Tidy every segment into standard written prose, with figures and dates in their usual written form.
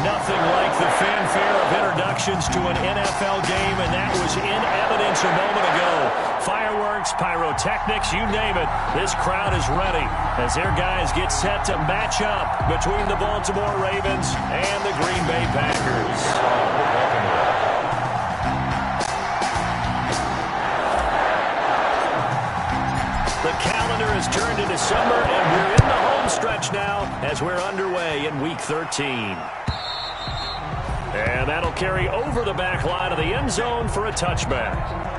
Nothing like the fanfare of introductions to an NFL game, and that was in evidence a moment ago. Fireworks, pyrotechnics, you name it. This crowd is ready as their guys get set to match up between the Baltimore Ravens and the Green Bay Packers. The calendar has turned into summer, and we're in the home stretch now as we're underway in Week 13. And that'll carry over the back line of the end zone for a touchback.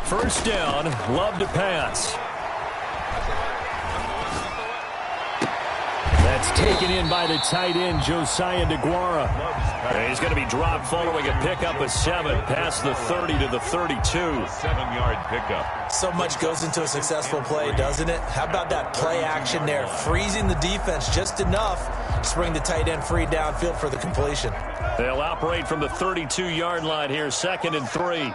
First down, Love to pass. That's taken in by the tight end, Josiah DeGuara. And he's going to be dropped following a pickup of 7 past the 30 to the 32. 7-yard pickup. So much goes into a successful play, doesn't it? How about that play action there? Freezing the defense just enough to bring the tight end free downfield for the completion. They'll operate from the 32-yard line here, 2nd and 3.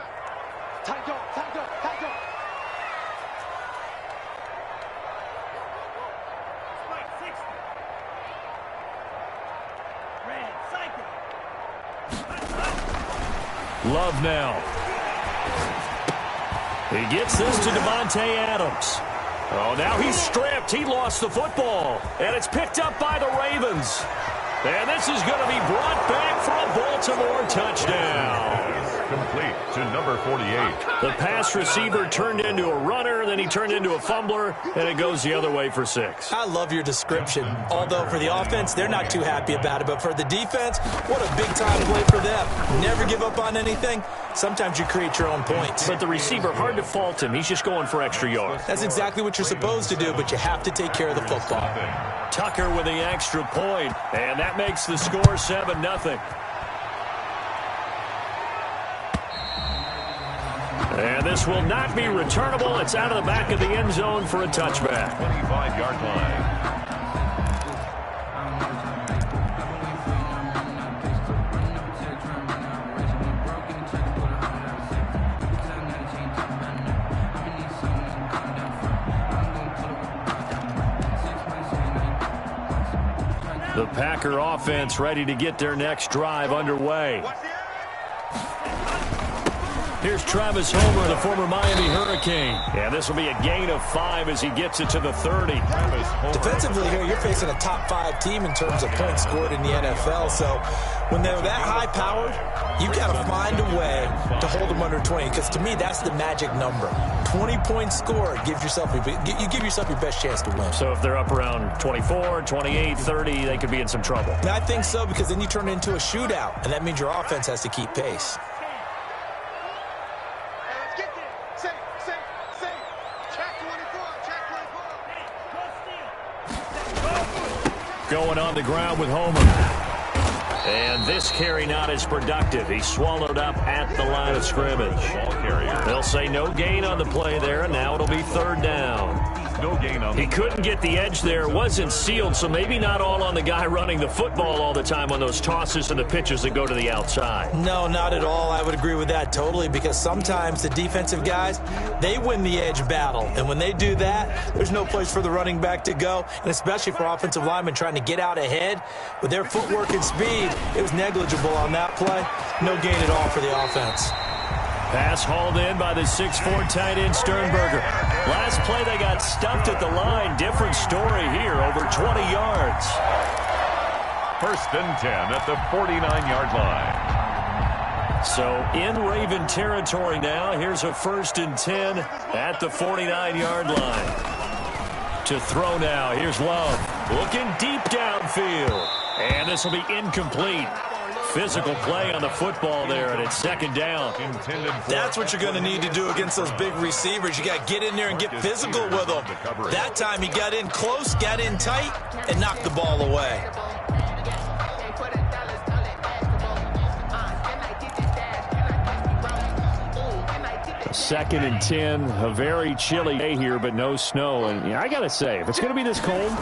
Love now. He gets this to Devontae Adams. Oh, now he's stripped. He lost the football. And it's picked up by the Ravens. And this is going to be brought back for a Baltimore touchdown. Complete to number 48. The pass receiver turned into a runner, then he turned into a fumbler, and it goes the other way for 6. I love your description. Although for the offense, they're not too happy about it. But for the defense, what a big-time play for them. Never give up on anything. Sometimes you create your own points. But the receiver, hard to fault him. He's just going for extra yards. That's exactly what you're supposed to do, but you have to take care of the football. Tucker with the extra point, and that makes the score 7-0. And this will not be returnable. It's out of the back of the end zone for a touchback. 25-yard line. The Packer offense ready to get their next drive underway. Here's Travis Homer, the former Miami Hurricane. And this will be a gain of 5 as he gets it to the 30. Defensively here, you're facing a top-5 team in terms of points scored in the NFL. So when they're that high-powered, you got to find a way to hold them under 20. Because to me, that's the magic number. 20 points scored, you give yourself your best chance to win. So if they're up around 24, 28, 30, they could be in some trouble. And I think so, because then you turn it into a shootout, and that means your offense has to keep pace. Going on the ground with Homer. And this carry not as productive. He's swallowed up at the line of scrimmage. They'll say no gain on the play there, and now it'll be 3rd down. No gain on. He couldn't get the edge there. Wasn't sealed, so maybe not all on the guy running the football all the time on those tosses and the pitches that go to the outside. No, not at all. I would agree with that totally, because sometimes the defensive guys, they win the edge battle. And when they do that, there's no place for the running back to go, and especially for offensive linemen trying to get out ahead. With their footwork and speed, it was negligible on that play. No gain at all for the offense. Pass hauled in by the 6'4" tight end Sternberger. Last play they got stuffed at the line. Different story here, over 20 yards. 1st and 10 at the 49-yard line. So in Raven territory now. Here's a 1st and 10 at the 49-yard line. To throw now. Here's Love. Looking deep downfield. And this will be incomplete. physical play on the football there, and it's second down. That's what you're going to need to do against those big receivers. You got to get in there and get physical with them. That time he got in close, got in tight, and knocked the ball away. Second and 10, a very chilly day here, but no snow. And I got to say, if it's going to be this cold,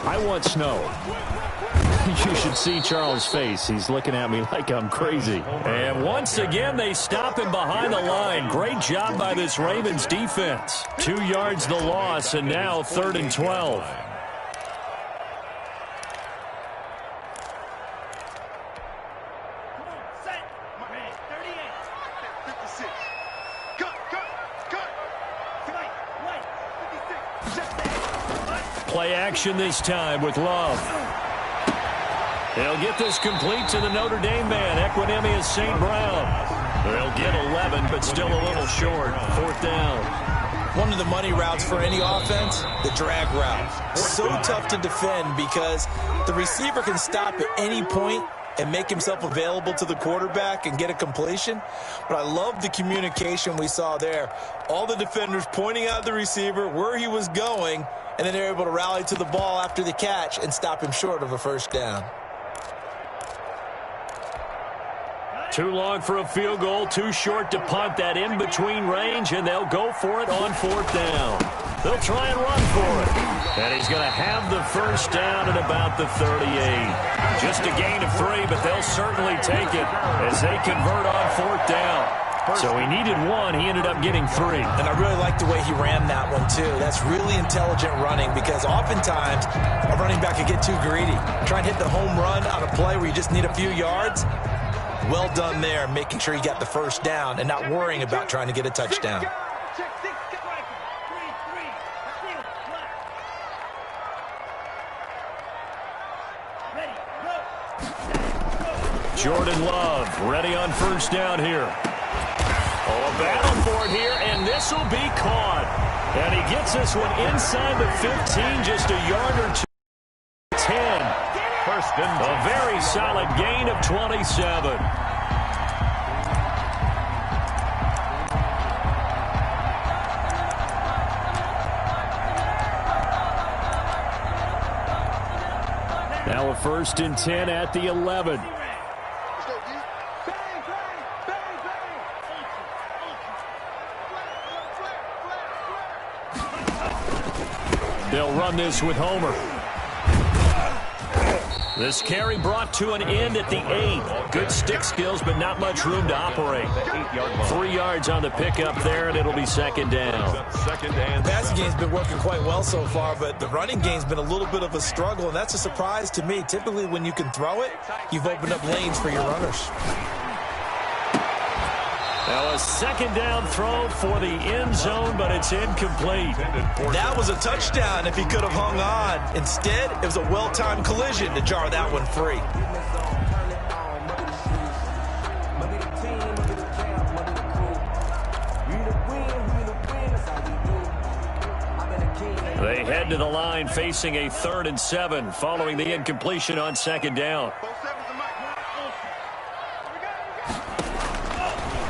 I want snow. You should see Charles' face. He's looking at me like I'm crazy. And once again, they stop him behind the line. Great job by this Ravens defense. 2 yards the loss, and now 3rd and 12. Play action this time with Love. They'll get this complete to the Notre Dame man, Equinemius St. Brown. They'll get 11, but still a little short. 4th down. One of the money routes for any offense, the drag route. So tough to defend because the receiver can stop at any point and make himself available to the quarterback and get a completion. But I love the communication we saw there. All the defenders pointing out the receiver, where he was going, and then they're able to rally to the ball after the catch and stop him short of a 1st down. Too long for a field goal, too short to punt. That in-between range, and they'll go for it on 4th down. They'll try and run for it. And he's going to have the 1st down at about the 38. Just a gain of 3, but they'll certainly take it as they convert on 4th down. So he needed 1. He ended up getting 3. And I really like the way he ran that one, too. That's really intelligent running because oftentimes a running back can get too greedy. Try and hit the home run on a play where you just need a few yards. Well done there, making sure you got the 1st down and not worrying about trying to get a touchdown. Jordan Love ready on 1st down here. Oh, a battle for it here, and this will be caught. And he gets this one inside the 15, just a yard or 2. 10. 1st and 10. A very solid gain of 27. Now a 1st and 10 at the 11. They'll run this with Homer. This carry brought to an end at the 8. Good stick skills, but not much room to operate. 3 yards on the pickup there, and it'll be 2nd down. The passing game's been working quite well so far, but the running game's been a little bit of a struggle, and that's a surprise to me. Typically, when you can throw it, you've opened up lanes for your runners. Now a 2nd down throw for the end zone, but it's incomplete. That was a touchdown if he could have hung on. Instead, it was a well-timed collision to jar that one free. They head to the line facing a 3rd and 7 following the incompletion on 2nd down.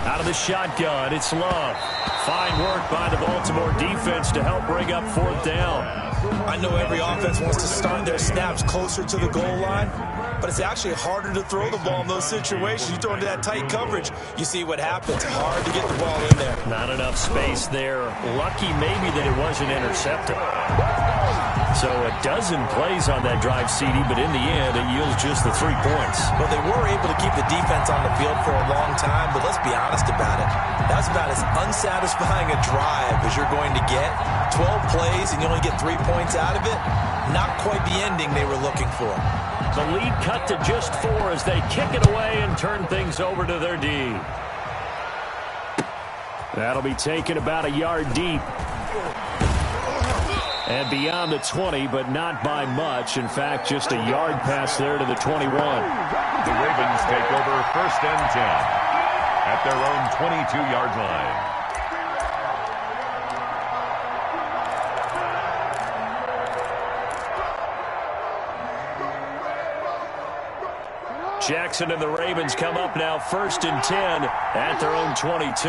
Out of the shotgun, it's Love. Fine work by the Baltimore defense to help bring up 4th down. I know every offense wants to start their snaps closer to the goal line, but it's actually harder to throw the ball in those situations. You throw into that tight coverage, you see what happens. Hard to get the ball in there. Not enough space there. Lucky maybe that it wasn't intercepted. So a dozen plays on that drive, CD, but in the end, it yields just the 3 points. Well, they were able to keep the defense on the field for a long time, but let's be honest about it. That's about as unsatisfying a drive as you're going to get. 12 plays and you only get 3 points out of it. Not quite the ending they were looking for. The lead cut to just 4 as they kick it away and turn things over to their D. That'll be taken about a yard deep. And beyond the 20, but not by much. In fact, just a yard pass there to the 21. The Ravens take over 1st and 10 at their own 22-yard line. Jackson and the Ravens come up now 1st and 10 at their own 22.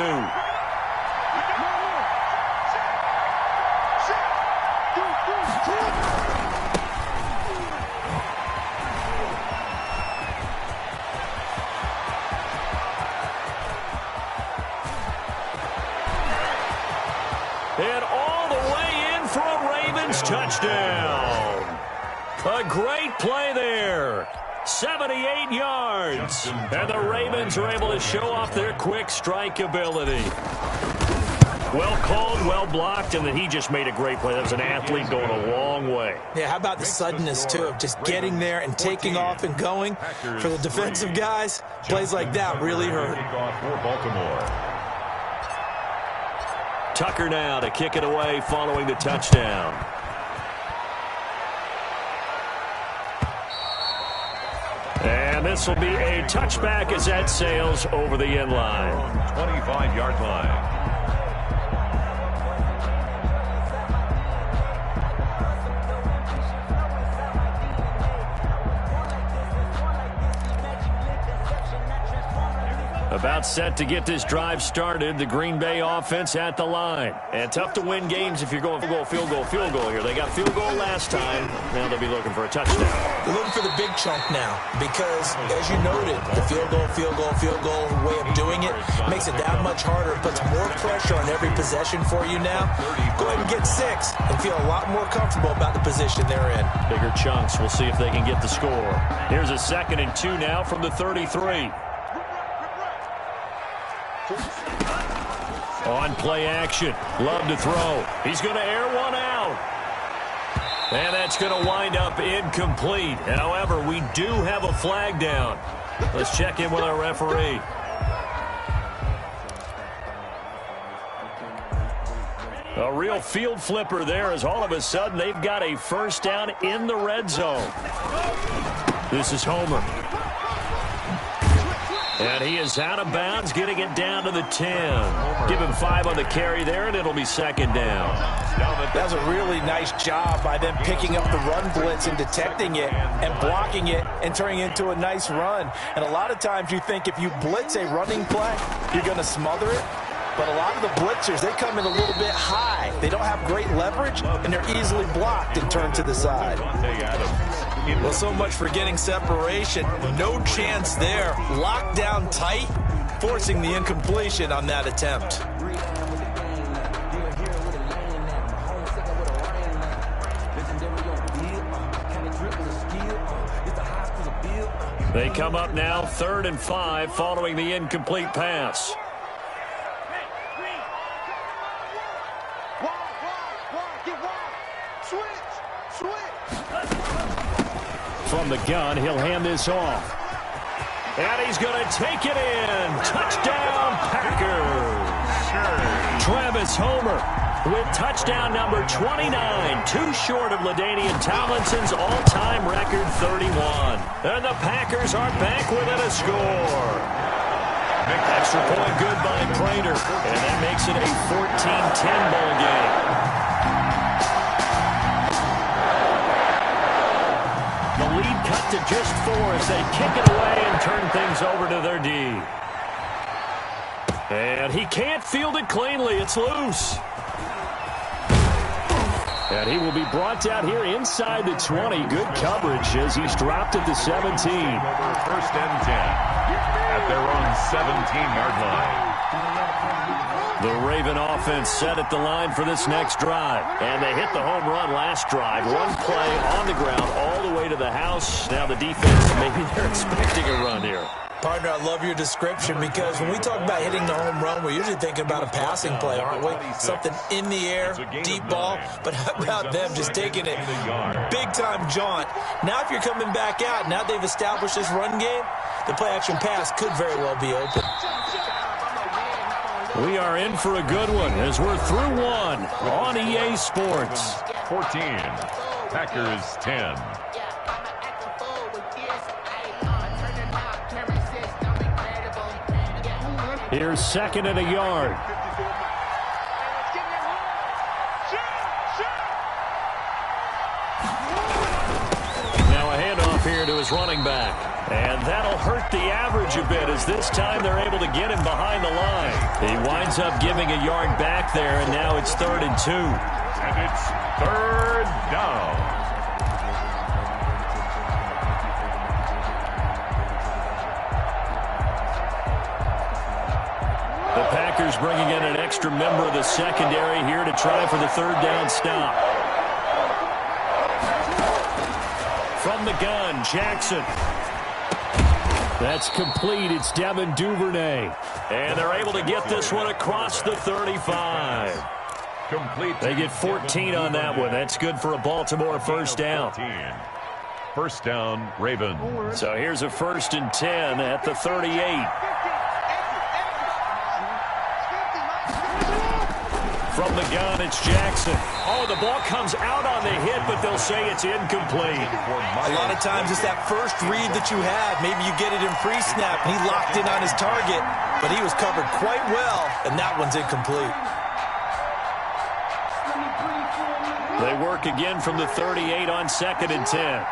And all the way in for a Ravens touchdown. A great play there. 78 yards. And the Ravens are able to show off their quick strike ability. Well called, well blocked, and then he just made a great play. That was an athlete going a long way. Yeah, how about the suddenness, too, of just getting there and taking off and going? For the defensive guys, plays like that really hurt. Tucker now to kick it away following the touchdown. And this will be a touchback as that sails over the end line. 25-yard line. About set to get this drive started. The Green Bay offense at the line. And tough to win games if you're going field goal here. They got field goal last time. Now they'll be looking for a touchdown. They're looking for the big chunk now because, as you noted, the field goal way of doing it makes it that much harder. It puts more pressure on every possession for you now. Go ahead and get 6 and feel a lot more comfortable about the position they're in. Bigger chunks. We'll see if they can get the score. Here's a 2nd and 2 now from the 33. On play action. Love to throw. He's going to air one out. And that's going to wind up incomplete. However, we do have a flag down. Let's check in with our referee. A real field flipper there as all of a sudden they've got a first down in the red zone. This is Homer. And he is out of bounds, getting it down to the 10. Give him 5 on the carry there, and it'll be 2nd down. That was a really nice job by them picking up the run blitz and detecting it and blocking it and turning it into a nice run. And a lot of times you think if you blitz a running play, you're going to smother it. But a lot of the blitzers, they come in a little bit high. They don't have great leverage, and they're easily blocked and turned to the side. Well, so much for getting separation. No chance there. Locked down tight, forcing the incompletion on that attempt. They come up now 3rd and 5 following the incomplete pass. From the gun, he'll hand this off. And he's going to take it in. Touchdown, Packers. Travis Homer with touchdown number 29. Too short of LaDainian Tomlinson's all-time record 31. And the Packers are back within a score. Extra point good by Prater. And that makes it a 14-10 ball game. The lead cut to just 4 as they kick it away and turn things over to their D. And he can't field it cleanly. It's loose. And he will be brought out here inside the 20. Good coverage as he's dropped at the 17. 1st and 10 at their own 17-yard line. The Raven offense set at the line for this next drive. And they hit the home run last drive. One play on the ground all the way to the house. Now the defense, maybe they're expecting a run here. Partner, I love your description because when we talk about hitting the home run, we're usually thinking about a passing play, aren't we? Something in the air, deep ball. But how about them just taking it big-time jaunt? Now if you're coming back out, now they've established this run game, the play-action pass could very well be open. We are in for a good one as we're through one on EA Sports. 14, Packers 10. Here's 2nd and a yard. Now a handoff here to his running back. And that'll hurt the average a bit, as this time they're able to get him behind the line. He winds up giving a yard back there, and now it's 3rd and 2. And it's 3rd down. The Packers bringing in an extra member of the secondary here to try for the 3rd down stop. From the gun, Jackson. That's complete. It's Devin Duvernay. And they're able to get this one across the 35. Complete. They get 14 on that one. That's good for a Baltimore 1st down. 1st down, Ravens. So here's a 1st and 10 at the 38. From the gun, it's Jackson. Oh, the ball comes out on the hit, but they'll say it's incomplete. A lot of times it's that first read that you have. Maybe you get it in pre-snap, and he locked in on his target, but he was covered quite well, and that one's incomplete. They work again from the 38 on 2nd and 10.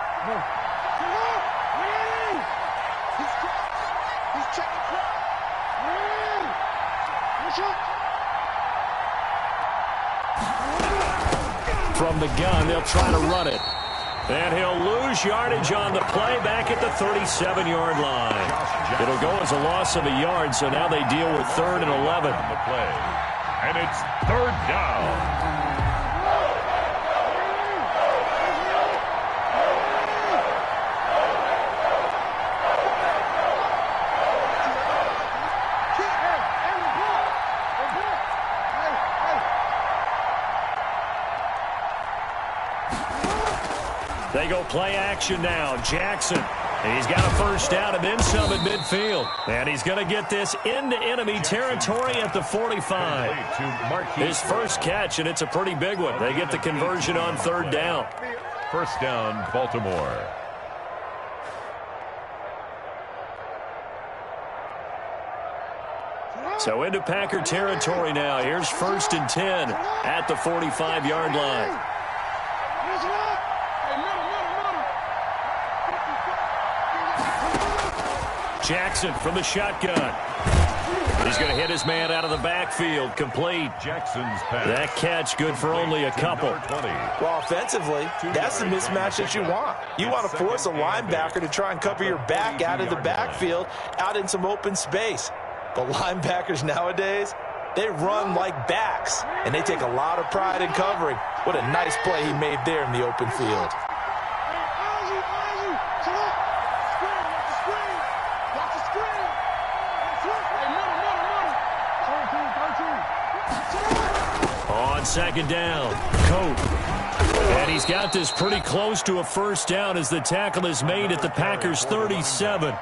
From the gun, they'll try to run it. And he'll lose yardage on the play back at the 37-yard line. It'll go as a loss of a yard, so now they deal with 3rd and 11. On the play. And it's 3rd down. They go play action now. Jackson. He's got a 1st down and then some at midfield. And he's going to get this into enemy territory at the 45. His first catch, and it's a pretty big one. They get the conversion on 3rd down. 1st down, Baltimore. So into Packer territory now. Here's 1st and 10 at the 45-yard line. Jackson from the shotgun. He's going to hit his man out of the backfield. Complete. Jackson's pass. That catch good for only a couple. Well, offensively, that's the mismatch that you want. You want to force a linebacker to try and cover your back out of the backfield, out in some open space. But linebackers nowadays, they run like backs, and they take a lot of pride in covering. What a nice play he made there in the open field. On 2nd down, Cope. And he's got this pretty close to a 1st down as the tackle is made at the Packers' 37.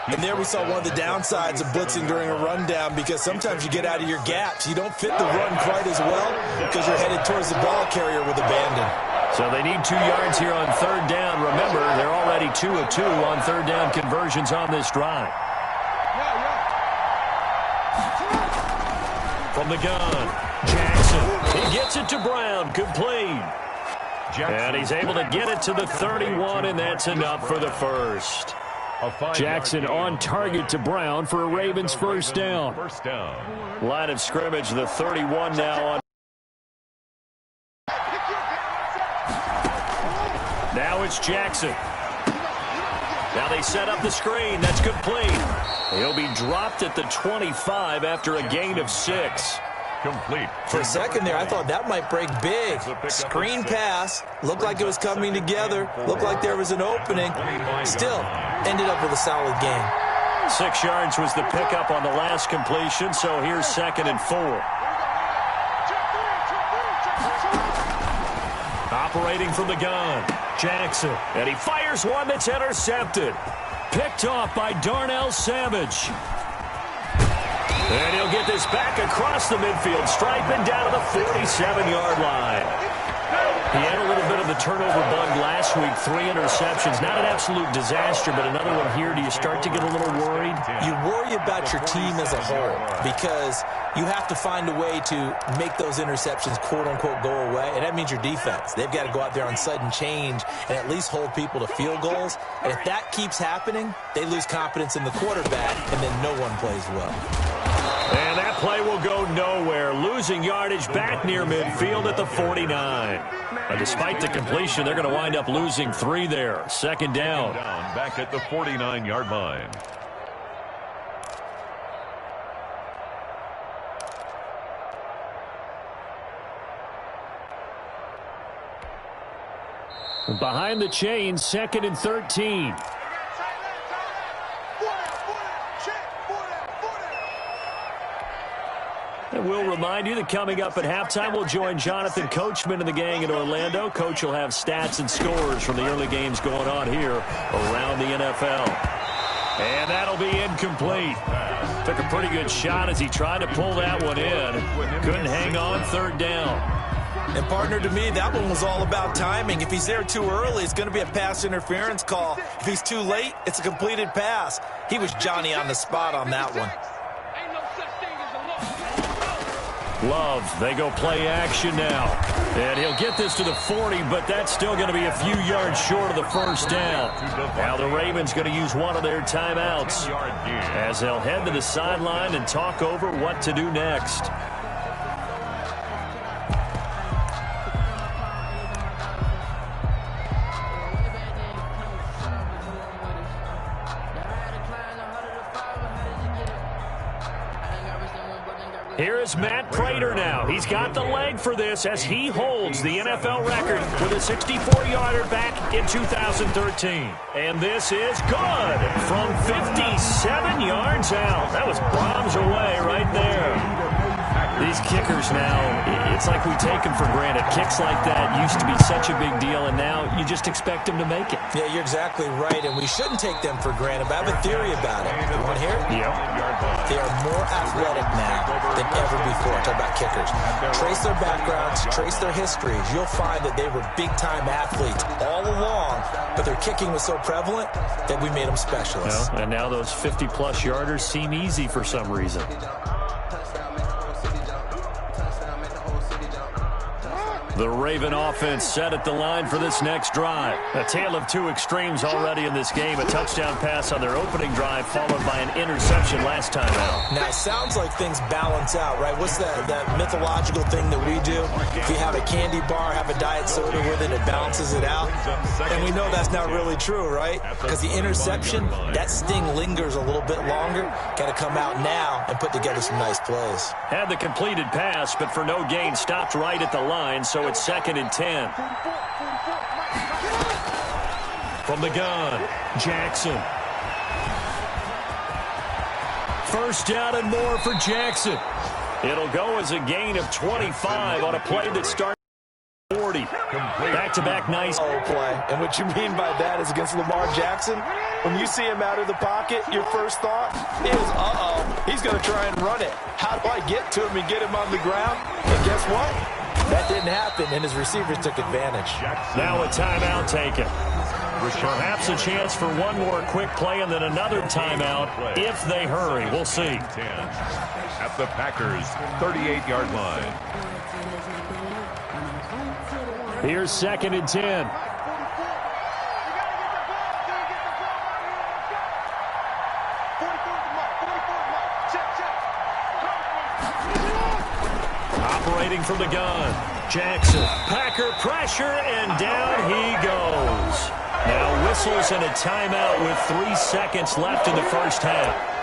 And there we saw one of the downsides of blitzing during a rundown, because sometimes you get out of your gaps. You don't fit the run quite as well because you're headed towards the ball carrier with abandon. So they need 2 yards here on 3rd down. Remember, they're already 2 of 2 on 3rd down conversions on this drive. From the gun, Jackson. He gets it to Brown, complete. And he's able to get it to the 31, and that's enough for the 1st. Jackson on target to Brown for a Ravens 1st down. Line of scrimmage, the 31 now on. Now it's Jackson. Now they set up the screen. That's complete. He'll be dropped at the 25 after a gain of 6. Complete. For a second there, I thought that might break big. Screen pass. Looked like it was coming together. Looked like there was an opening. Still, ended up with a solid gain. 6 yards was the pickup on the last completion, so here's 2nd and 4. Operating from the gun, Jackson. And he fires one that's intercepted. Picked off by Darnell Savage. And he'll get this back across the midfield stripe and down to the 47-yard line. He had a little bit of the turnover bug last week, 3 interceptions. Not an absolute disaster, but another one here. Do you start to get a little worried? You worry about your team as a whole because you have to find a way to make those interceptions, quote-unquote, go away, and that means your defense. They've got to go out there on sudden change and at least hold people to field goals. And if that keeps happening, they lose confidence in the quarterback, and then no one plays well. And that play will go nowhere. Losing yardage back near midfield at the 49. Despite the completion, they're going to wind up losing 3 there. Second down. Back at the 49-yard line. Behind the chains, 2nd and 13. And we'll remind you that coming up at halftime, we'll join Jonathan Coachman and the gang in Orlando. Coach will have stats and scores from the early games going on here around the NFL. And that'll be incomplete. Took a pretty good shot as he tried to pull that one in. Couldn't hang on, 3rd down. And, partner, to me, that one was all about timing. If he's there too early, it's going to be a pass interference call. If he's too late, it's a completed pass. He was Johnny on the spot on that one. Love, they go play action now. And he'll get this to the 40, but that's still going to be a few yards short of the first down. Now the Ravens going to use one of their timeouts as they'll head to the sideline and talk over what to do next. Here is Matt Prater now. He's got the leg for this as he holds the NFL record with a 64-yarder back in 2013. And this is good from 57 yards out. That was bombs away right there. These kickers now, it's like we take them for granted. Kicks like that used to be such a big deal, and now you just expect them to make it. Yeah, you're exactly right, and we shouldn't take them for granted, but I have a theory about it. You want to hear it? Yep. They are more athletic now than ever before. Talk about kickers. Trace their backgrounds, trace their histories. You'll find that they were big-time athletes all along, but their kicking was so prevalent that we made them specialists. And now those 50-plus yarders seem easy for some reason. The Raven offense set at the line for this next drive. A tale of two extremes already in this game. A touchdown pass on their opening drive followed by an interception last time out. Now, it sounds like things balance out, right? What's that mythological thing that we do? If you have a candy bar, have a diet soda with it, it balances it out. And we know that's not really true, right? Because the interception, that sting lingers a little bit longer. Got to come out now and put together some nice plays. Had the completed pass, but for no gain, stopped right at the line, so it's 2nd and 10. From the gun, Jackson. First down and more for Jackson. It'll go as a gain of 25 on a play that started 40. Back-to-back nice play. And what you mean by that is against Lamar Jackson, when you see him out of the pocket, your first thought is, he's going to try and run it. How do I get to him and get him on the ground? And guess what? That didn't happen, and his receivers took advantage. Now a timeout taken. Perhaps a chance for one more quick play and then another timeout if they hurry. We'll see. At the Packers' 38-yard line. Here's 2nd and 10. Operating from the gun, Jackson. Packer pressure, and down he goes. Now whistles and a timeout with 3 seconds left in the first half.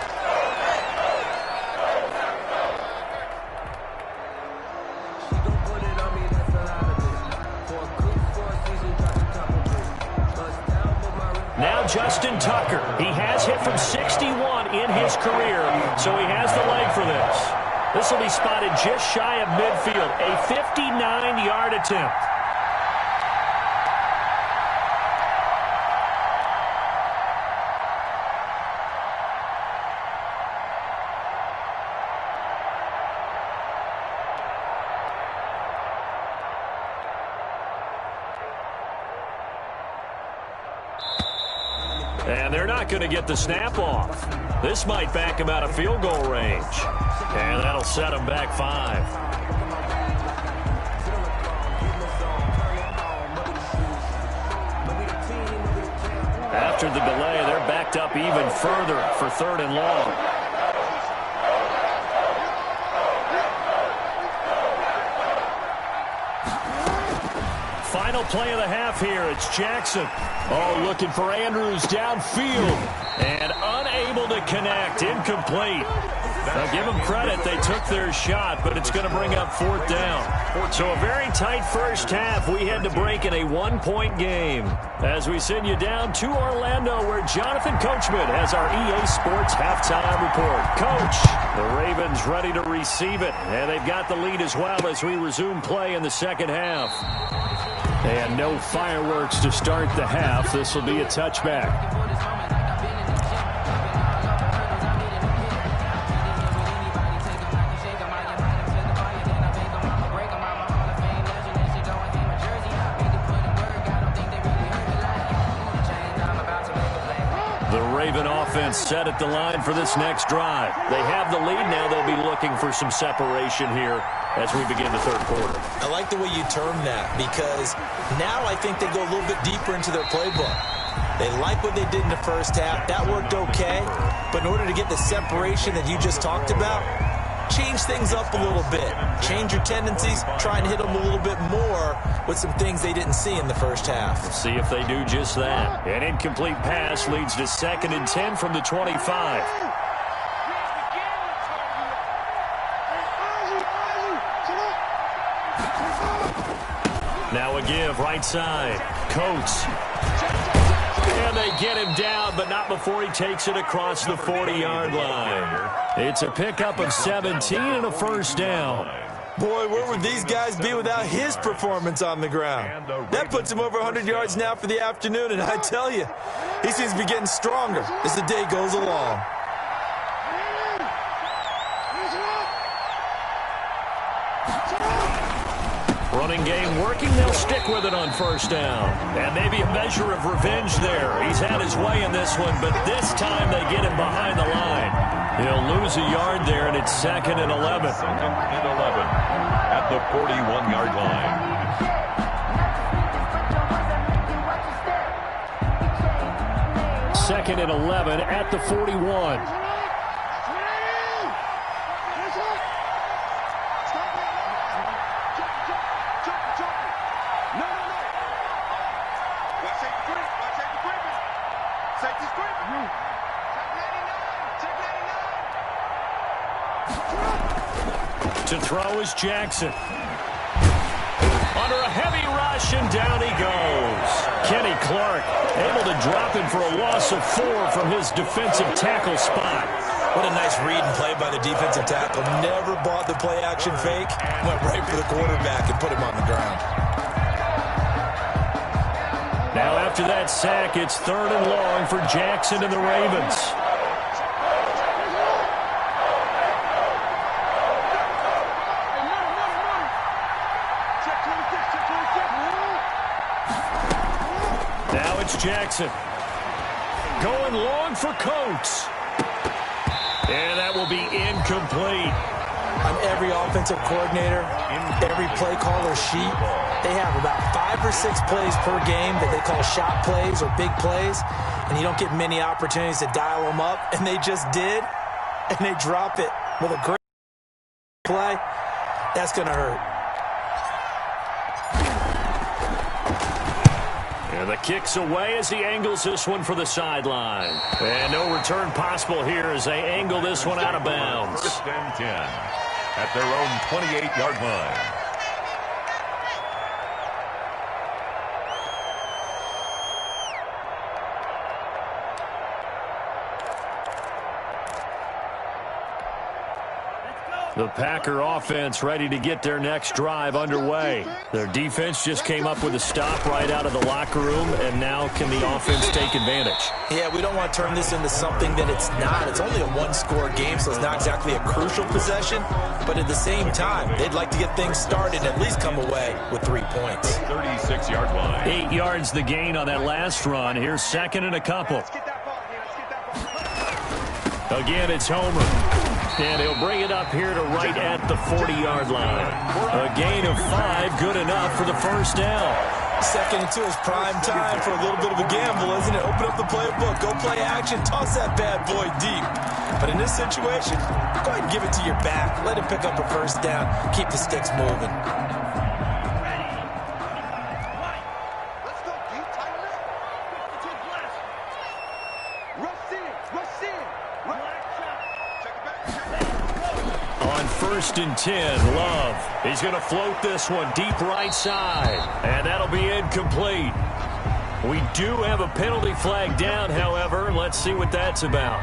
Now Justin Tucker. He has hit from 61 in his career, so he has the leg for this. This will be spotted just shy of midfield, a 59-yard attempt. And they're not going to get the snap off. This might back him out of field goal range. And that'll set him back 5. After the delay, they're backed up even further for 3rd and long. Final play of the half here. It's Jackson. Oh, looking for Andrews downfield. And unable to connect. Incomplete. Now, give them credit. They took their shot, but it's going to bring up 4th down. So a very tight first half. We had to break in a 1-point game. As we send you down to Orlando, where Jonathan Coachman has our EA Sports halftime report. Coach, the Ravens ready to receive it. And they've got the lead as well as we resume play in the second half. And no fireworks to start the half. This will be a touchback. Offense set at the line for this next drive. They have the lead now. They'll be looking for some separation here as we begin the 3rd quarter. I like the way you term that, because now I think they go a little bit deeper into their playbook. They like what they did in the first half. That worked okay. But in order to get the separation that you just talked about, change things up a little bit. Change your tendencies. Try and hit them a little bit more with some things they didn't see in the first half. We'll see if they do just that. An incomplete pass leads to 2nd and 10 from the 25. Now a give right side. Coates. And they get him down, but not before he takes it across the 40-yard line. It's a pickup of 17 and a 1st down. Boy, where would these guys be without his performance on the ground? That puts him over 100 yards now for the afternoon, and I tell you, he seems to be getting stronger as the day goes along. Running game working. They'll stick with it on 1st down. And maybe a measure of revenge there. He's had his way in this one, but this time they get him behind the line. He'll lose a yard there, and it's 2nd and 11. 2nd and 11 at the 41-yard line. Second and 11 at the 41. To throw is Jackson. Under a heavy rush, and down he goes. Kenny Clark able to drop him for a loss of 4 from his defensive tackle spot. What a nice read and play by the defensive tackle. Never bought the play-action fake. Went right for the quarterback and put him on the ground. Now after that sack, it's 3rd and long for Jackson and the Ravens. Now it's Jackson. Going long for Coates. And that will be incomplete. On every offensive coordinator, every play caller sheet, they have about 5 or 6 plays per game that they call shot plays or big plays, and you don't get many opportunities to dial them up, and they just did, and they drop it with a great play. That's going to hurt. And the kick's away as he angles this one for the sideline. And no return possible here as they angle this one out of bounds. 1st and 10 at their own 28-yard line. The Packer offense ready to get their next drive underway. Their defense just came up with a stop right out of the locker room, and now can the offense take advantage? Yeah, we don't want to turn this into something that it's not. It's only a one-score game, so it's not exactly a crucial possession. But at the same time, they'd like to get things started and at least come away with 3 points. 36-yard line. 8 yards the gain on that last run. Here's 2nd and a couple. Let's get that Again, it's Homer. And he'll bring it up here to right at the 40-yard line. A gain of 5, good enough for the first down. 2nd and 2 is prime time for a little bit of a gamble, isn't it? Open up the playbook, go play action, toss that bad boy deep. But in this situation, go ahead and give it to your back. Let him pick up a first down. Keep the sticks moving. On 1st and 10, Love. He's going to float this one deep right side. And that'll be incomplete. We do have a penalty flag down, however. Let's see what that's about.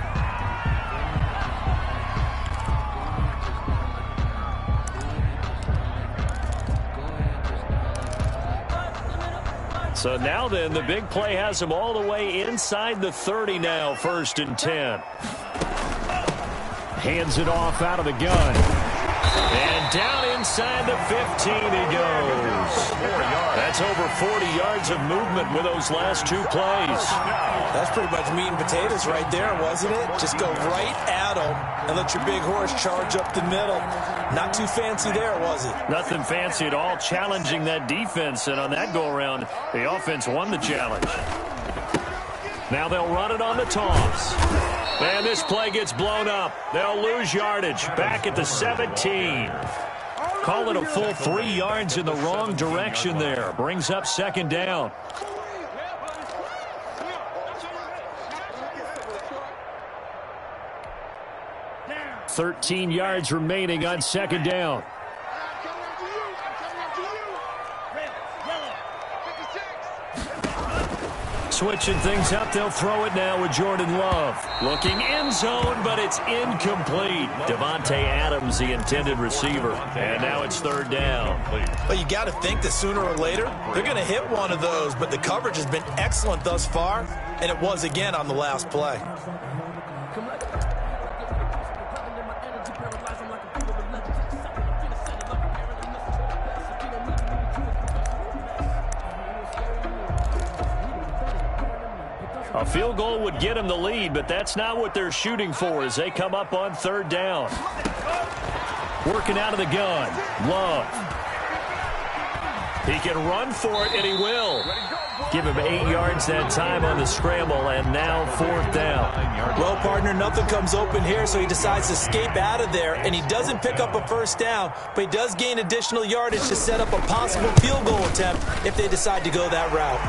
So now then, the big play has him all the way inside the 30 now, 1st and 10. Hands it off out of the gun. And down inside the 15 he goes. That's over 40 yards of movement with those last 2 plays. That's pretty much meat and potatoes right there, wasn't it? Just go right at him and let your big horse charge up the middle. Not too fancy there, was it? Nothing fancy at all, challenging that defense. And on that go-around, the offense won the challenge. Now they'll run it on the toss. And this play gets blown up. They'll lose yardage back at the 17. Call it a full 3 yards in the wrong direction there. Brings up 2nd down. $13 yards remaining on 2nd down. Switching things up, they'll throw it now with Jordan Love. Looking end zone, but it's incomplete. Devontae Adams, the intended receiver. And now it's 3rd down. Well, you got to think that sooner or later, they're going to hit one of those, but the coverage has been excellent thus far, and it was again on the last play. A field goal would get him the lead, but that's not what they're shooting for as they come up on 3rd down. Working out of the gun. Love. He can run for it, and he will. Give him 8 yards that time on the scramble, and now 4th down. Well, partner, nothing comes open here, so he decides to escape out of there, and he doesn't pick up a first down, but he does gain additional yardage to set up a possible field goal attempt if they decide to go that route.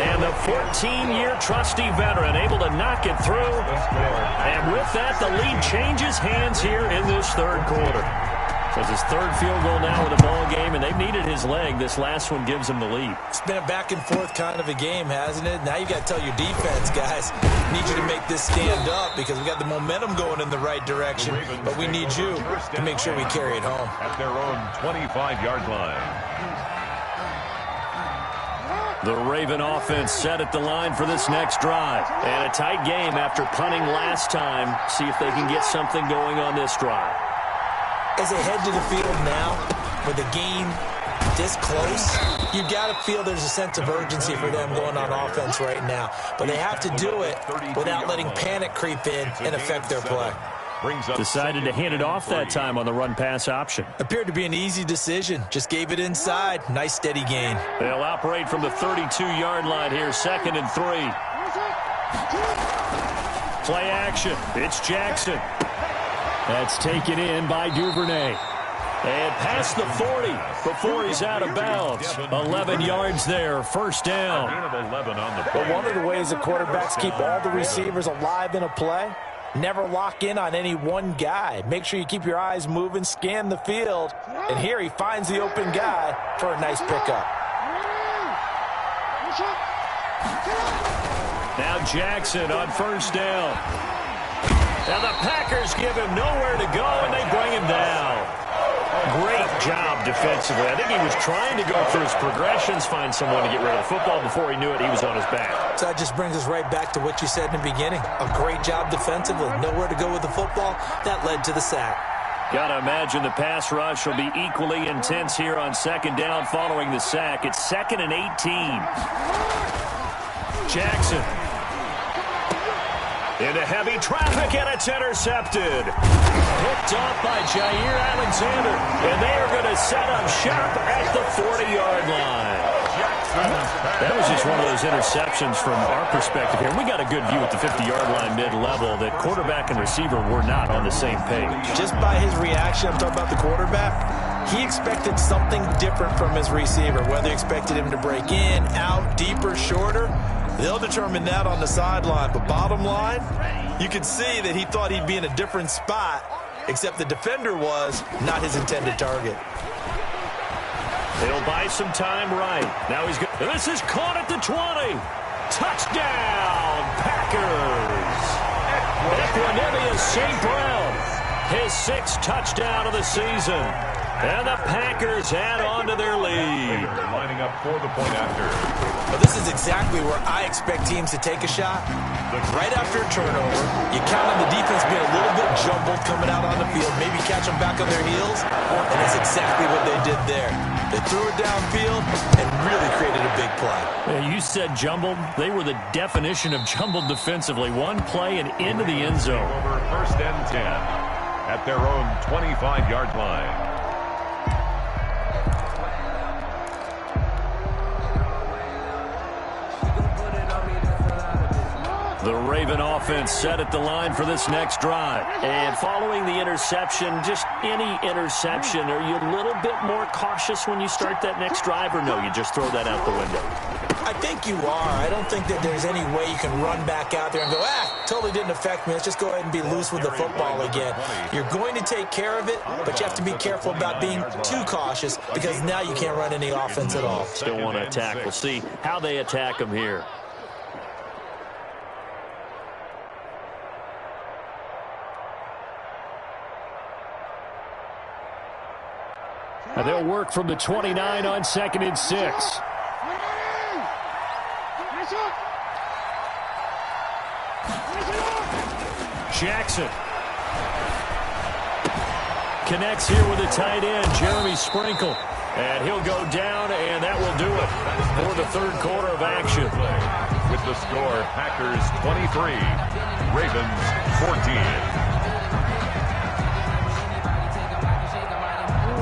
And the 14-year trusty veteran able to knock it through. And with that, the lead changes hands here in this 3rd quarter. So it's his 3rd field goal now with the ball game, and they've needed his leg. This last one gives him the lead. It's been a back-and-forth kind of a game, hasn't it? Now you got to tell your defense, guys, need you to make this stand up because we got the momentum going in the right direction, but we need you to make sure we carry it home. At their own 25-yard line. The Raven offense set at the line for this next drive. And a tight game after punting last time. See if they can get something going on this drive. As they head to the field now, with the game this close, you got to feel there's a sense of urgency for them going on offense right now. But they have to do it without letting panic creep in and affect their play. Decided to hand it off that time on the run-pass option. Appeared to be an easy decision. Just gave it inside. Nice, steady gain. They'll operate from the 32-yard line here, 2nd and 3. Play action. It's Jackson. That's taken in by Duvernay. And past the 40 before he's out of bounds. 11 yards there, 1st down. But one of the ways that quarterbacks keep all the receivers alive in a play, never lock in on any one guy. Make sure you keep your eyes moving, scan the field. And here he finds the open guy for a nice pickup. Now Jackson on 1st down. Now the Packers give him nowhere to go, and they bring him down. Great job defensively. I think he was trying to go through his progressions, find someone to get rid of the football. Before he knew it, he was on his back. So that just brings us right back to what you said in the beginning. A great job defensively. Nowhere to go with the football. That led to the sack. Got to imagine the pass rush will be equally intense here on 2nd down following the sack. It's 2nd and 18. Jackson. Into heavy traffic, and it's intercepted. Picked off by Jair Alexander, and they are going to set up shop at the 40-yard line. That was just one of those interceptions from our perspective here. We got a good view at the 50-yard line mid-level that quarterback and receiver were not on the same page. Just by his reaction, I'm talking about the quarterback, he expected something different from his receiver, whether he expected him to break in, out, deeper, shorter. They'll determine that on the sideline. But bottom line, you can see that he thought he'd be in a different spot, except the defender was not his intended target. He'll buy some time right. Now he's good. This is caught at the 20. Touchdown, Packers. Equanimeous St. Brown, his 6th touchdown of the season. And the Packers add on to their lead. Lining up for the point after. Well, this is exactly where I expect teams to take a shot. Right after a turnover, you count on the defense being a little bit jumbled coming out on the field, maybe catch them back on their heels, and that's exactly what they did there. They threw it downfield and really created a big play. You said jumbled. They were the definition of jumbled defensively. One play and into the end zone. Over 1st and 10 at their own 25-yard line. The Raven offense set at the line for this next drive. And following the interception, just any interception, are you a little bit more cautious when you start that next drive, or no, you just throw that out the window? I think you are. I don't think that there's any way you can run back out there and go, totally didn't affect me. Let's just go ahead and be loose with the football again. You're going to take care of it, but you have to be careful about being too cautious because now you can't run any offense at all. Still want to attack. We'll see how they attack them here. And they'll work from the 29 on 2nd and 6. Jackson connects here with a tight end, Jeremy Sprinkle. And he'll go down, and that will do it for the 3rd quarter of action. With the score, Packers 23, Ravens 14.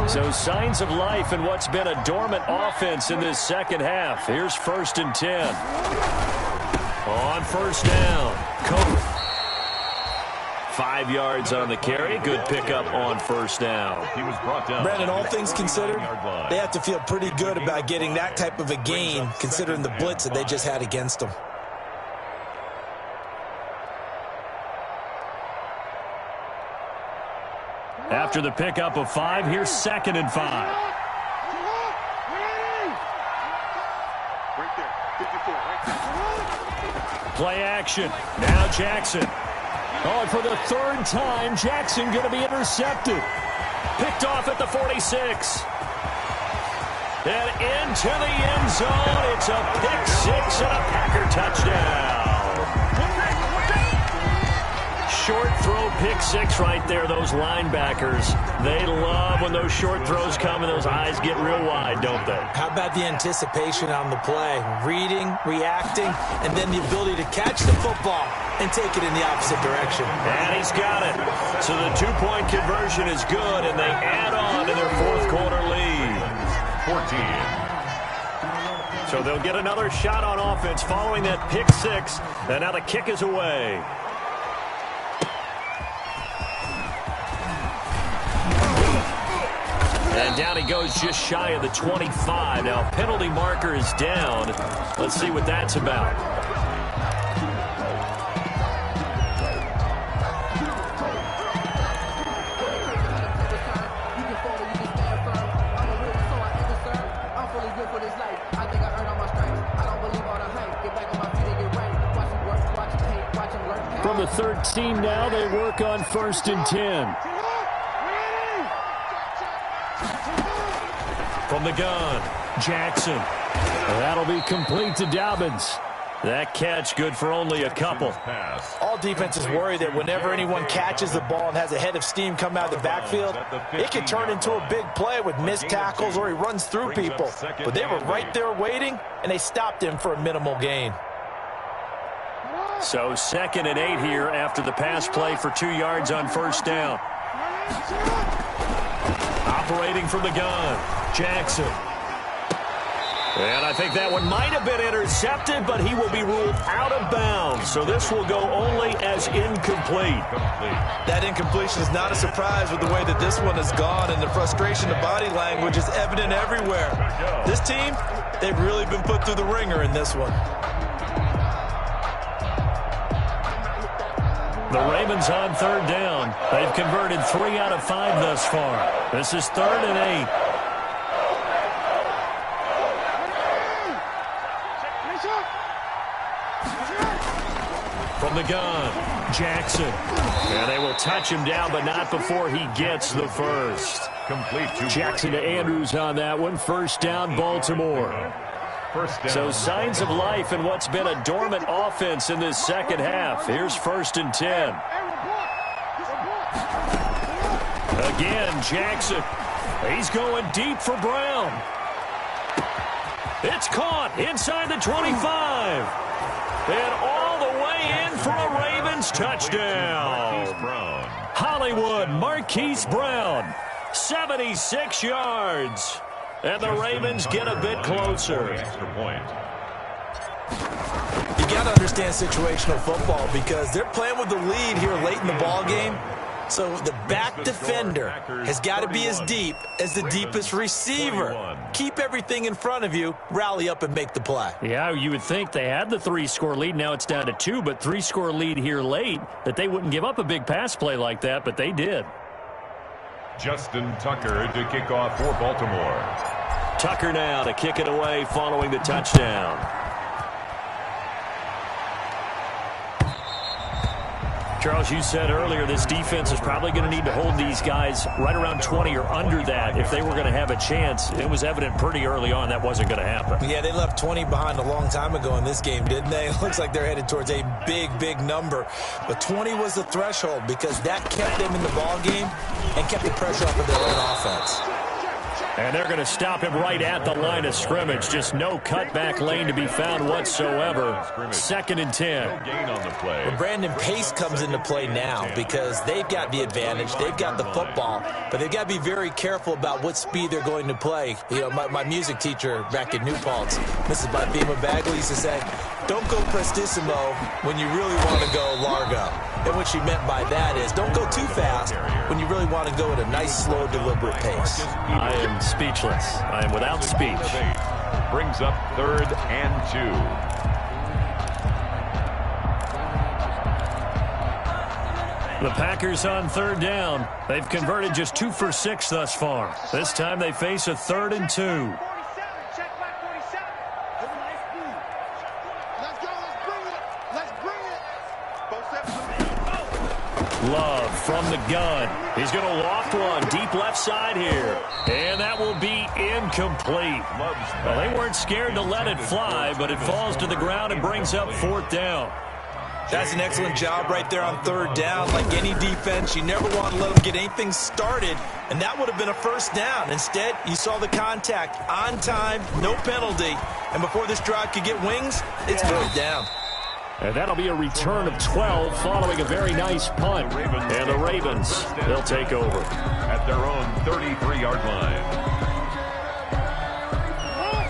So signs of life in what's been a dormant offense in this second half. Here's 1st and 10. On 1st down, Cope. 5 yards on the carry. Good pickup on 1st down. He was brought down. Brandon, all things considered, they have to feel pretty good about getting that type of a gain, considering the blitz that they just had against them. After the pickup of 5, here's 2nd and 5. Play action. Now Jackson. Oh, and for the 3rd time, Jackson going to be intercepted. Picked off at the 46. And into the end zone. It's a pick 6 and a Packer touchdown. Short throw, pick 6 right there. Those linebackers, they love when those short throws come and those eyes get real wide, don't they? How about the anticipation on the play? Reading, reacting, and then the ability to catch the football and take it in the opposite direction. And he's got it. So the 2-point conversion is good, and they add on to their 4th quarter lead. 14. So they'll get another shot on offense following that pick 6, and now the kick is away. And down he goes just shy of the 25. Now, penalty marker is down. Let's see what that's about. From the 13 now, they work on 1st and 10. From the gun, Jackson. That'll be complete to Dobbins. That catch good for only a couple. All defenses worry that whenever anyone catches the ball and has a head of steam come out of the backfield, it can turn into a big play with missed tackles or he runs through people. But they were right there waiting, and they stopped him for a minimal gain. So 2nd and 8 here after the pass play for 2 yards on first down. Operating from the gun, Jackson. And I think that one might have been intercepted, but he will be ruled out of bounds. So this will go only as incomplete. That incompletion is not a surprise with the way that this one has gone, and the frustration of body language is evident everywhere. This team, they've really been put through the ringer in this one. The Ravens on 3rd down. They've converted 3 out of 5 thus far. This is 3rd and 8. From the gun, Jackson. And they will touch him down, but not before he gets the first. Complete to Jackson to Andrews on that one. First down, Baltimore. First down. So signs of life in what's been a dormant offense in this second half. Here's 1st and 10. Again, Jackson. He's going deep for Brown. It's caught inside the 25. And all the way in for a Ravens touchdown. Hollywood Marquise Brown, 76 yards. And the Ravens get a bit closer. You got to understand situational football because they're playing with the lead here late in the ball game. So the back defender has got to be as deep as the deepest receiver. Keep everything in front of you, rally up and make the play. Yeah, you would think they had the 3-score lead. Now it's down to 2, but 3-score lead here late, that they wouldn't give up a big pass play like that, but they did. Justin Tucker to kick off for Baltimore. Tucker now to kick it away following the touchdown. Charles, you said earlier this defense is probably going to need to hold these guys right around 20 or under that if they were going to have a chance. It was evident pretty early on that wasn't going to happen. Yeah, they left 20 behind a long time ago in this game, didn't they? It looks like they're headed towards a big, big number. But 20 was the threshold because that kept them in the ball game and kept the pressure off of their own offense. And they're going to stop him right at the line of scrimmage. Just no cutback lane to be found whatsoever. 2nd and 10. No gain on the play. Well, Brandon Pace comes into play now because they've got the advantage. They've got the football, but they've got to be very careful about what speed they're going to play. You know, my music teacher back in New Paltz, Mrs. Bifema Bagley, used to say, don't go prestissimo when you really want to go largo. And what she meant by that is don't go too fast when you really want to go at a nice, slow, deliberate pace. I am speechless. I am without speech. Brings up 3rd and 2. The Packers on 3rd down. They've converted just 2 for 6 thus far. This time they face a 3rd and 2. Love from the gun. He's going to loft one deep left side here. And that will be incomplete. Well, they weren't scared to let it fly, but it falls to the ground and brings up 4th down. That's an excellent job right there on 3rd down. Like any defense, you never want to let them get anything started, and that would have been a 1st down. Instead, you saw the contact on time, no penalty, and before this drive could get wings, it's 4th down. And that'll be a return of 12 following a very nice punt. And the Ravens, they'll take over. At their own 33-yard line.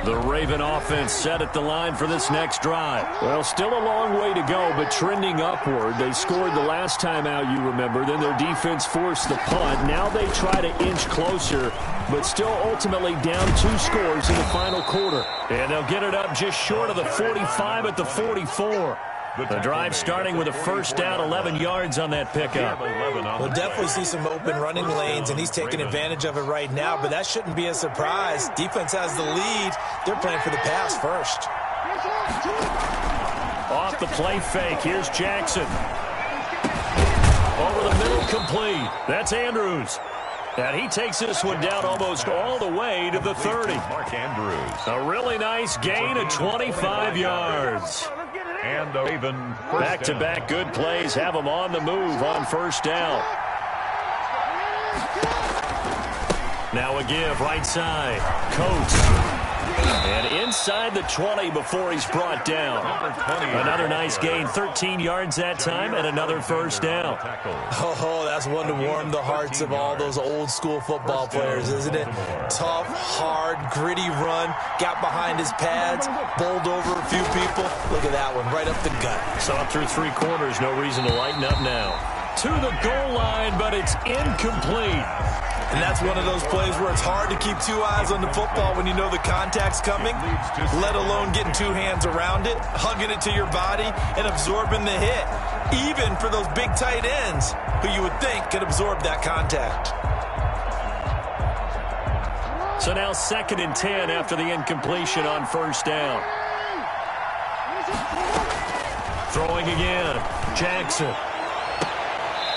The Raven offense set at the line for this next drive. Well, still a long way to go, but trending upward. They scored the last time out, you remember. Then their defense forced the punt. Now they try to inch closer, but still ultimately down 2 scores in the final quarter. And they'll get it up just short of the 45 at the 44. The drive starting with a 1st down, 11 yards on that pickup. We'll definitely see some open running lanes, and he's taking advantage of it right now, but that shouldn't be a surprise. Defense has the lead. They're playing for the pass first. Off the play fake. Here's Jackson. Over the middle, complete. That's Andrews. And he takes this one down almost all the way to the 30. Mark Andrews. A really nice gain of 25 yards. And the Raven back-to-back good plays have them on the move on 1st down. Now a give right side. Coates. And inside the 20 before he's brought down. Another nice gain, 13 yards that time, and another first down. Oh, that's one to warm the hearts of all those old school football players, isn't it? Tough, hard, gritty run, got behind his pads, bowled over a few people. Look at that one, right up the gut. So up through 3 quarters, no reason to lighten up now. To the goal line, but it's incomplete. And that's one of those plays where it's hard to keep 2 eyes on the football when you know the contact's coming, let alone getting 2 hands around it, hugging it to your body, and absorbing the hit, even for those big tight ends who you would think could absorb that contact. So now 2nd and 10 after the incompletion on first down. Throwing again, Jackson.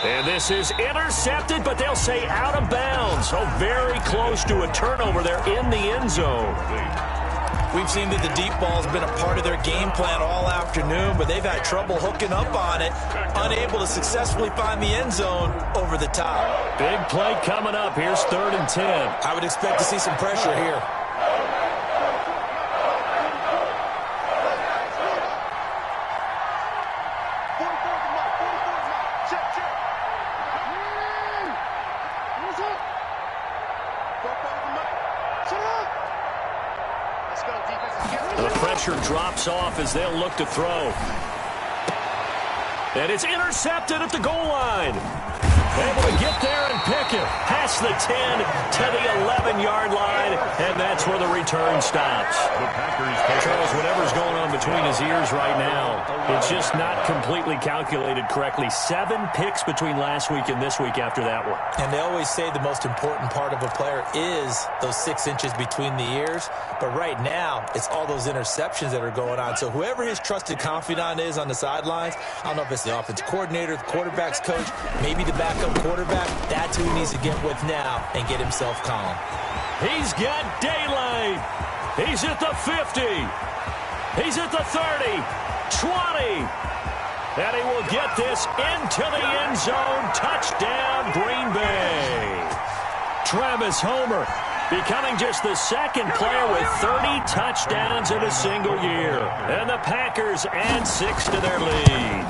And this is intercepted, but they'll say out of bounds. So very close to a turnover there in the end zone. We've seen that the deep ball's been a part of their game plan all afternoon, but they've had trouble hooking up on it, unable to successfully find the end zone over the top. Big play coming up. Here's 3rd and 10. I would expect to see some pressure here. The pressure drops off as they'll look to throw. And it's intercepted at the goal line. Able to get there and pick it. Past the 10 to the 11-yard line, and that's where the return stops. Charles, whatever's going on between his ears right now, it's just not completely calculated correctly. 7 picks between last week and this week after that one. And they always say the most important part of a player is those 6 inches between the ears. But right now, it's all those interceptions that are going on. So whoever his trusted confidant is on the sidelines, I don't know if it's the offensive coordinator, the quarterback's coach, maybe the backup quarterback, that's who he needs to get with now and get himself calm. He's got daylight. He's at the 50. He's at the 30, 20. And he will get this into the end zone. Touchdown, Green Bay. Travis Homer becoming just the 2nd player with 30 touchdowns in a single year. And the Packers add 6 to their lead.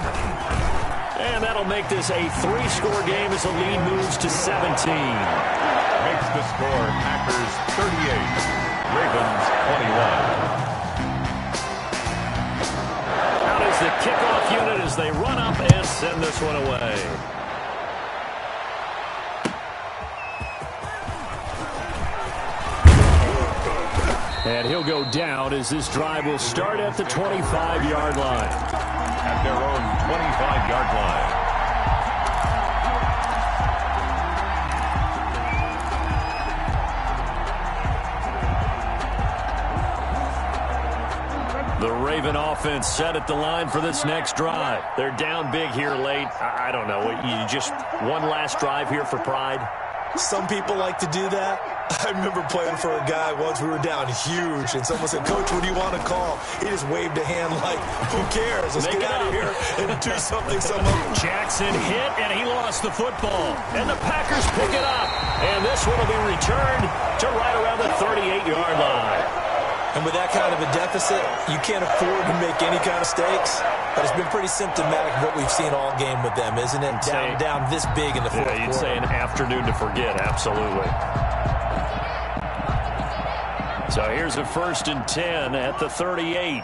And that'll make this a 3-score game as the lead moves to 17. Makes the score Packers 38, Ravens 21. Out is the kickoff unit as they run up and send this one away. And he'll go down as this drive will start at the 25-yard line. At their own 25-yard line. The Raven offense set at the line for this next drive. They're down big here late. I don't know. You just one last drive here for pride? Some people like to do that. I remember playing for a guy once. We were down huge, and someone said, "Coach, what do you want to call?" He just waved a hand like, "Who cares? Let's get out of here and do something." Jackson hit, and he lost the football. And the Packers pick it up. And this one will be returned to right around the 38-yard line. And with that kind of a deficit, you can't afford to make any kind of mistakes. But it's been pretty symptomatic of what we've seen all game with them, isn't it? Down this big in the fourth quarter. You'd say an afternoon to forget, absolutely. So here's a 1st and 10 at the 38.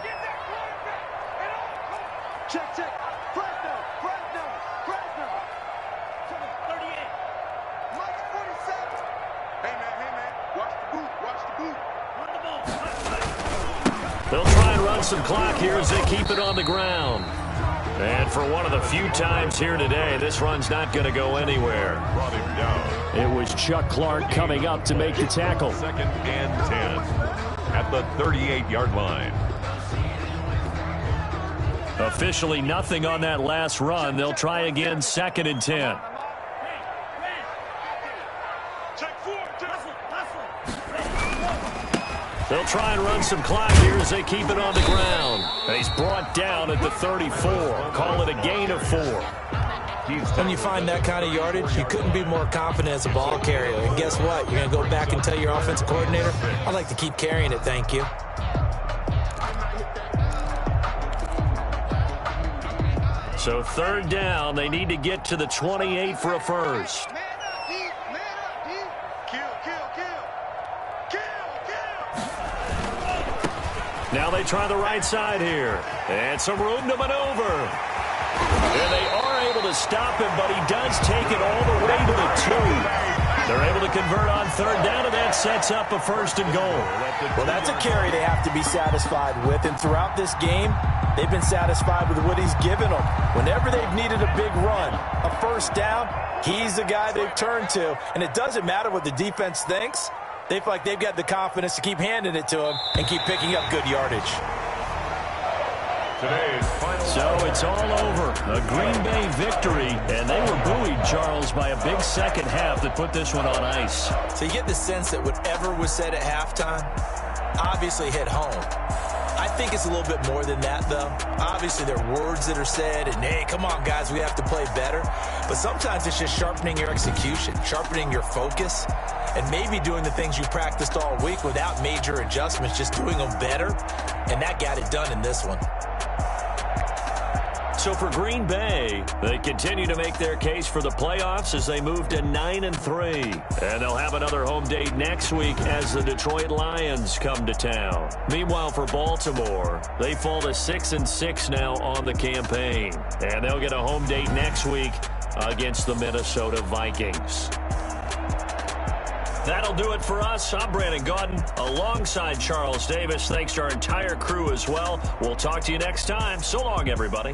Check. Fresno. 38. Mike's 47. Hey, man. Watch the boot. Run the ball. They'll try and run some clock here as they keep it on the ground. And for one of the few times here today, this run's not going to go anywhere. Brought him down. It was Chuck Clark coming up to make the tackle. 2nd and 10 at the 38-yard line. Officially nothing on that last run. They'll try again 2nd and 10. They'll try and run some clock here as they keep it on the ground. He's brought down at the 34. Call it a gain of 4. When you find that kind of yardage, you couldn't be more confident as a ball carrier. And guess what? You're going to go back and tell your offensive coordinator, I'd like to keep carrying it, thank you. So third down, they need to get to the 28 for a first. Now they try the right side here. And some room to maneuver. And they are able to stop him, but he does take it all the way to the 2. They're able to convert on third down, and that sets up a first and goal. Well, that's a carry they have to be satisfied with. And throughout this game, they've been satisfied with what he's given them. Whenever they've needed a big run, a first down, he's the guy they've turned to. And it doesn't matter what the defense thinks. They feel like they've got the confidence to keep handing it to him and keep picking up good yardage. So it's all over. A Green Bay victory, and they were buoyed, Charles, by a big second half that put this one on ice. So you get the sense that whatever was said at halftime obviously hit home. I think it's a little bit more than that, though. Obviously, there are words that are said, and, hey, come on, guys, we have to play better. But sometimes it's just sharpening your execution, sharpening your focus, and maybe doing the things you practiced all week without major adjustments, just doing them better, and that got it done in this one. So for Green Bay, they continue to make their case for the playoffs as they move to 9-3. And they'll have another home date next week as the Detroit Lions come to town. Meanwhile, for Baltimore, they fall to 6-6 now on the campaign. And they'll get a home date next week against the Minnesota Vikings. That'll do it for us. I'm Brandon Gaudin alongside Charles Davis. Thanks to our entire crew as well. We'll talk to you next time. So long, everybody.